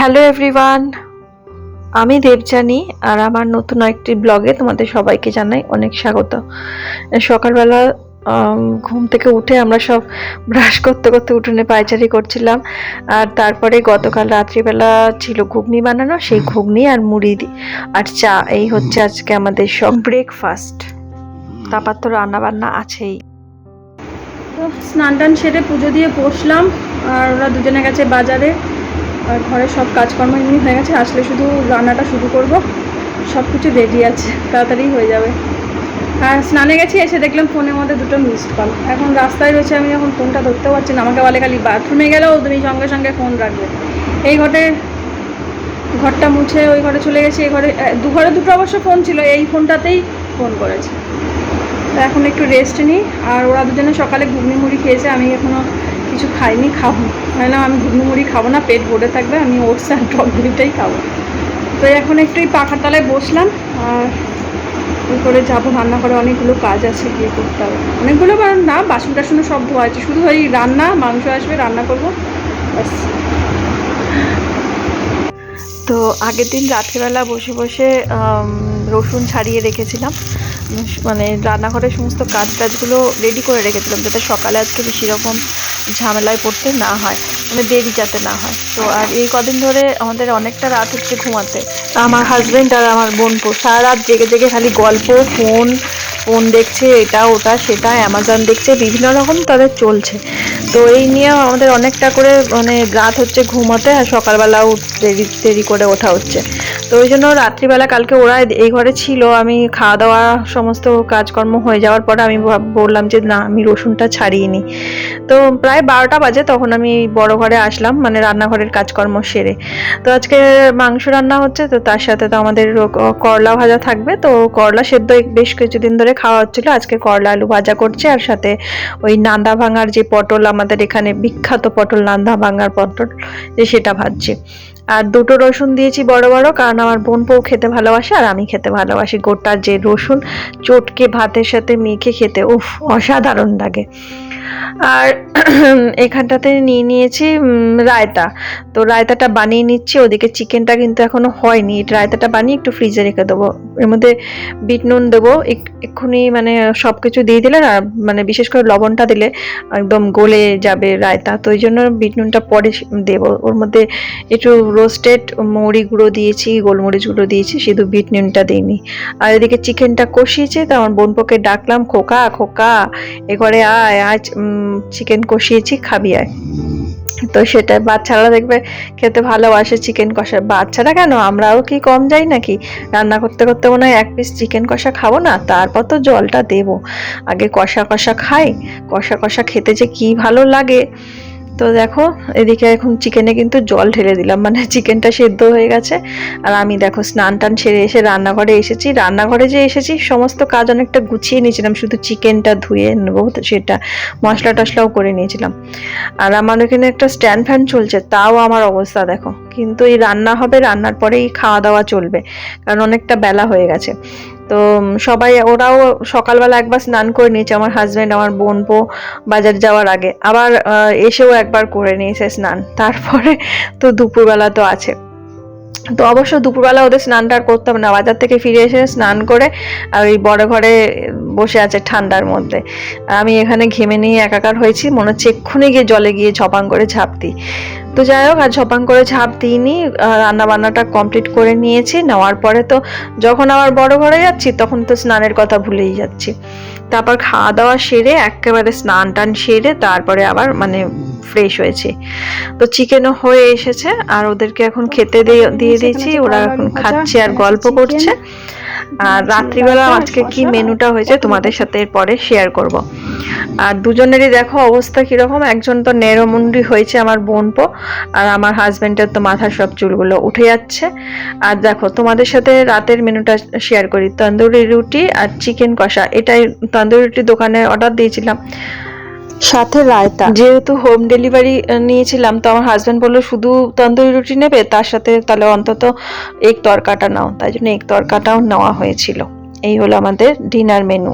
Hello everyone, আমি দেবযানী আর আমার নতুন একটি ব্লগে তোমাদের সবাইকে জানাই অনেক স্বাগত। সকালবেলা ঘুম থেকে উঠে আমরা সব ব্রাশ করতে করতে উঠোনে পায়চারি করছিলাম। আর তারপরে গতকাল রাত্রিবেলা ছিল ঘুগনি বানানো, সেই ঘুগনি আর মুড়ি আর চা, এই হচ্ছে আজকে আমাদের সব ব্রেকফাস্ট। তারপর তো রান্না বান্না আছেই। তো স্নান টান সেরে পুজো দিয়ে বসলাম, আর ওরা দুজনে গেছে বাজারে, আর ঘরের সব কাজকর্ম এমনি হয়ে গেছে। আসলে শুধু রান্নাটা শুরু করব, সব কিছু রেডি আছে, তাড়াতাড়ি হয়ে যাবে। আর স্নানে গেছি, এসে দেখলাম ফোনের মধ্যে দুটো মিসড কল। এখন রাস্তায় রয়েছে, আমি এখন ফোনটা ধরতেও পারছি না। আমাকে বলে খালি বাথরুমে গেলেও তুমি সঙ্গে সঙ্গে ফোন রাখবে। এই ঘরটা মুছে ওই ঘরে চলে গেছি। এই ঘরে দুটো অবশ্য ফোন ছিল, এই ফোনটাতেই ফোন করেছে। তো এখন একটু রেস্ট নিই। আর ওরা দুজনে সকালে ঘুগনি মুড়ি খেয়েছে, আমি এখনও কিছু খাইনি, খাবো। না, আমি ঘুগনি মুড়ি খাবো না, পেট ভরে থাকবে, আমি ওটস আর টক দইটাই খাবো। তো এখন একটু এই পাখার তলায় বসলাম, আর ওই করে যাবো রান্না করে। অনেকগুলো কাজ আছে, গিয়ে করতে হবে। অনেকগুলো না, বাসন টাসনও সব ধোয়া আছে, শুধু ওই রান্না, মাংস আসবে, রান্না করবো ব্যাস। তো আগের দিন রাত্রিবেলা বসে বসে রসুন ছাড়িয়ে রেখেছিলাম, মানে রান্নাঘরের সমস্ত কাজগুলো রেডি করে রেখেছিলাম যাতে সকালে আজকে বেশি রকম ঝামেলায় পড়তে না হয়, মানে দেরি যাতে না হয়। তো আর এই কদিন ধরে আমাদের অনেকটা রাত হচ্ছে ঘুমাতে। আমার হাজব্যান্ড আর আমার বোনপো সারা রাত জেগে জেগে খালি গল্প, ফোন দেখছে, এটা ওটা সেটা, অ্যামাজন দেখছে, বিভিন্ন রকম তাদের চলছে। তো এই নিয়ে আমাদের অনেকটা করে মানে রাত হচ্ছে ঘুমাতে, আর সকালবেলাও দেরি করে ওঠা হচ্ছে। তো ওই জন্য রাত্রিবেলা কালকে ওরা এই ঘরে ছিল, আমি খাওয়া দাওয়া সমস্ত কাজকর্ম হয়ে যাওয়ার পরে আমি বললাম যে না, আমি রসুনটা ছাড়িয়ে নিই। তো প্রায় 12টা বাজে তখন আমি বড় ঘরে আসলাম, মানে রান্নাঘরের কাজকর্ম সেরে। তো আজকে মাংস রান্না হচ্ছে, তো তার সাথে তো আমাদের করলা ভাজা থাকবে। তো করলা সেদ্ধ বেশ কিছুদিন ধরে খাওয়া হচ্ছিলো, আজকে করলা আলু ভাজা করছে, আর সাথে ওই নান্দা ভাঙার যে পটল, আমাদের এখানে বিখ্যাত পটল, নান্দা ভাঙার পটল, যে সেটা ভাজছি। আর দুটো রসুন দিয়েছি বড় বড়, কারণ আমার বোন বউ খেতে ভালোবাসে আর আমি খেতে ভালোবাসি। গোটা যে রসুন চটকে ভাতের সাথে মেখে খেতে উফ অসাধারণ লাগে। আর এখানটাতে নিয়েছি রায়তা। তো রায়তাটা বানিয়ে নিচ্ছি, ওদিকে চিকেনটা কিন্তু এখনো হয়নি। রায়তাটা বানিয়ে একটু ফ্রিজে রেখে দেবো, এর মধ্যে বিট নুন দেবো এক্ষুনি, মানে সব কিছু দিয়ে দিলে না, মানে বিশেষ করে লবণটা দিলে একদম গলে যাবে রায়তা। তো ওই জন্য বিট নুনটা পরে দেবো। ওর মধ্যে একটু রোস্টেড মৌরি গুঁড়ো দিয়েছি, গোলমরিচ গুঁড়ো দিয়েছি, শুধু বিট নুনটা দিইনি। আর এদিকে চিকেনটা কষিয়েছে, তো আমার বোনপোকে ডাকলাম, খোকা খোকা এ করে আয়, আজ চিকেন কষিয়েছি, খাবি আয়। তো সেটা বাচ্চারা দেখবে খেতে ভালোবাসে চিকেন কষা। বাচ্চারা কেন, আমরাও কি কম যাই নাকি? রান্না করতে করতে মনে হয় এক পিস চিকেন কষা খাবো না, তারপর তো জলটা দেবো। আগে কষা কষা খাই, কষা কষা খেতে যে কি ভালো লাগে। তো দেখো এদিকে এখন চিকেনে কিন্তু জল ঢেলে দিলাম, মানে চিকেনটা সেদ্ধ হয়ে গেছে। আর আমি দেখো স্নান টান সেরে এসে রান্নাঘরে এসেছি। রান্নাঘরে যে এসেছি সমস্ত কাজ অনেকটা গুছিয়ে নিয়েছিলাম, শুধু চিকেনটা ধুয়ে নেবো, সেটা মশলা টশলাও করে নিয়েছিলাম। আর আমার এখানে একটা স্ট্যান্ড ফ্যান চলছে, তাও আমার অবস্থা দেখো। কিন্তু এই রান্না হবে, রান্নার পরেই খাওয়া দাওয়া চলবে, কারণ অনেকটা বেলা হয়ে গেছে। তো সবাই, ওরাও সকালবেলা একবার স্নান করে নিয়েছে, আমার হাজব্যান্ড আমার বোনপো বাজার যাওয়ার আগে, আবার এসেও একবার করে নিয়েছে স্নান। তারপরে তো দুপুরবেলা তো আছে। তো অবশ্য দুপুরবেলা ওদের স্নানটা আর করতে হবে না, বাজার থেকে ফিরে এসে স্নান করে আর ওই বড় ঘরে বসে আছে ঠান্ডার মধ্যে। আমি এখানে ঘেমে নিয়ে একাকার হয়েছি, মনে হচ্ছে এক্ষুনি গিয়ে জলে গিয়ে ঝপাং করে ঝাঁপ দিই। তো যাই হোক, আর ঝপাং করে ঝাঁপ দিইনি, রান্না বান্নাটা কমপ্লিট করে নিয়েছি। নেওয়ার পরে তো যখন আবার বড় ঘরে যাচ্ছি তখন তো স্নানের কথা ভুলেই যাচ্ছি। তারপর খাওয়া দাওয়া সেরে একেবারে স্নান টান সেরে তারপরে আবার মানে ফ্রেশ হয়েছি। তো চিকেনও হয়ে এসেছে, আর ওদেরকে এখন খেতে দিয়ে দিয়েছি, ওরা এখন খাচ্ছে আর গল্প করছে। আর রাত্রিবেলা আজকে কি মেনুটা হয়েছে তোমাদের সাথে এরপরে শেয়ার করব। আর দুজনেরই দেখো অবস্থা কিরকম, একজন তো নেরোমুন্ডি হয়েছে আমার বোনপো, আর আমার হাজবেন্ডের তো মাথার সব চুলগুলো উঠে যাচ্ছে। আর দেখো তোমাদের সাথে রাতের মেনুটা শেয়ার করি, তন্দুরি রুটি আর চিকেন কষা। এটাই তন্দুরি রুটি দোকানে অর্ডার দিয়েছিলাম, সাথে রায়তা। যেহেতু হোম ডেলিভারি নিয়েছিলাম, তো আমার হাজব্যান্ড বললো শুধু তন্দুরি রুটি নেবে, তার সাথে তাহলে অন্তত এগ তরকাটা নাও, তাই জন্য এগ তরকাটাও নেওয়া হয়েছিল। এই হলো আমাদের ডিনার মেনু।